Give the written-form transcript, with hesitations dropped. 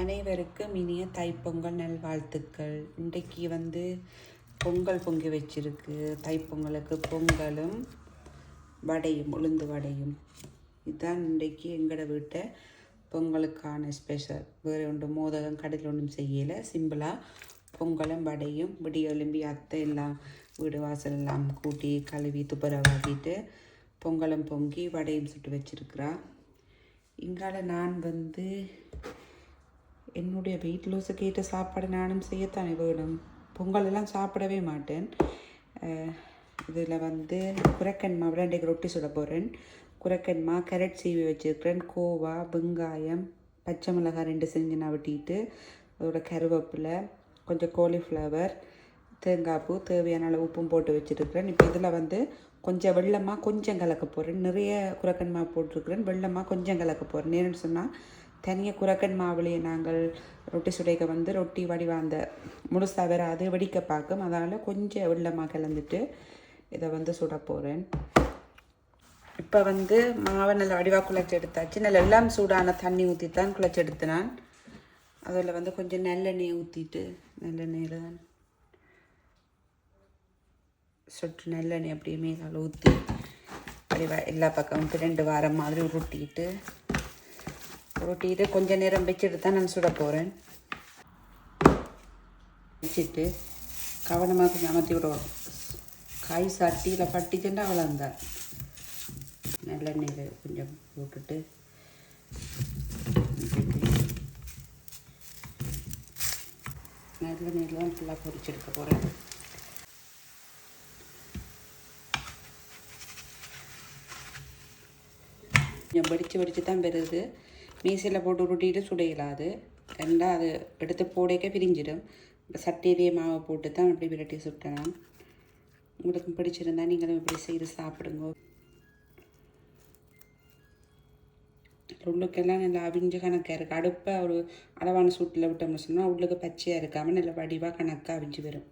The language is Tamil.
அனைவருக்கும் இனிய தைப்பொங்கல் நல்வாழ்த்துக்கள். இன்றைக்கு பொங்கல் பொங்கி வச்சிருக்கு. தைப்பொங்கலுக்கு பொங்கலும் வடையும், உளுந்து வடையும். இதுதான் இன்றைக்கு எங்களோட வீட்டை பொங்கலுக்கான ஸ்பெஷல். வேறு ஒன்றும் மோதகம் கடையில் ஒன்றும் செய்யலை. சிம்பிளாக பொங்கலும் வடையும் விடிய எலும்பி அத்தை எல்லாம் வீடு வாசல் எல்லாம் கூட்டி கழுவி துப்புரவாக்கிட்டு பொங்கலும் பொங்கி வடையும் சுட்டு வச்சிருக்கிறா. இங்கால நான் என்னுடைய வெயிட் லூஸுக்கு ஏற்ற சாப்பாடு நானும் செய்யத்தானே வேணும். பொங்கல் எல்லாம் சாப்பிடவே மாட்டேன். இதில் குரக்கன்மா இன்றைக்கு ரொட்டி சுட போகிறேன். குரக்கன்மா, கேரட் சீவி வச்சுருக்கிறேன், கோவா, வெங்காயம், பச்சை மிளகாய் 2 செஞ்சு நான் வெட்டிட்டு அதோட கருவேப்பிலை, கொஞ்சம் காலிஃப்ளவர், தேங்காய் பூ, தேவையான அளவு உப்பும் போட்டு வச்சுருக்கிறேன். இப்போ இதில் கொஞ்சம் வெள்ளமாக கொஞ்சம் கலக்க போகிறேன். நிறைய குரக்கன் மாவு போட்டிருக்கிறேன். வெள்ளமாக கொஞ்சம் கலக்க போகிறேன். ஏன்னு சொன்னால் தனியாக குரக்கன் மாவுலேயே நாங்கள் ரொட்டி சுடைக்க ரொட்டி வடிவாந்த முழுசாக வராது, வெடிக்க பார்க்கும். அதனால் கொஞ்சம் வெள்ளமாக கலந்துட்டு இதை சுட போகிறேன். இப்போ மாவை நல்லா வடிவாக குழச்சி எடுத்தாச்சு. நல்லா எல்லாம் சூடான தண்ணி ஊற்றி தான் குழச்சி எடுத்தினான். அதில் கொஞ்சம் நல்லெண்ணெய் ஊற்றிட்டு நல்லெண்ணெயில் தான் சொட்டு நல்லெண்ணெய் அப்படியே மேலே ஊற்றி வடிவா எல்லா பக்கமும் 2 வாரம் மாதிரி உருட்டிட்டு கொஞ்சம் நேரம் வச்சுட்டு தான் நான் சுட போகிறேன். வச்சுட்டு கவனமாக கொஞ்சம் அமர்த்தி விடுவோம். காய் சட்டியில் பட்டிச்சுன்னா அவ்வளோந்தான். நல்லெண்ணெயில் கொஞ்சம் போட்டுட்டு நல்லெண்ணெயில் தான் ஃபுல்லாக பொரிச்செடுக்க போகிறேன். கொஞ்சம் வெடித்து தான் வருது. மீசையில் போட்டு உருட்டிட்டு சுடையிலாது. ரெண்டா அது எடுத்து போடைக்க பிரிஞ்சிடும். இப்போ சட்டியிலே மாவை போட்டு தான் அப்படி விரட்டி சுட்டேன். உங்களுக்கு பிடிச்சிருந்தா நீங்களும் இப்படி செய்து சாப்பிடுங்க. உள்ளுக்கெல்லாம் நல்லா அவிஞ்ச கணக்காக இருக்குது. அடுப்பை ஒரு அளவான சூட்டில் விட்டோம்னு சொன்னால் உள்ளுக்கு பச்சையாக இருக்காமல் நல்லா வடிவாக கணக்காக அவிஞ்சு வரும்.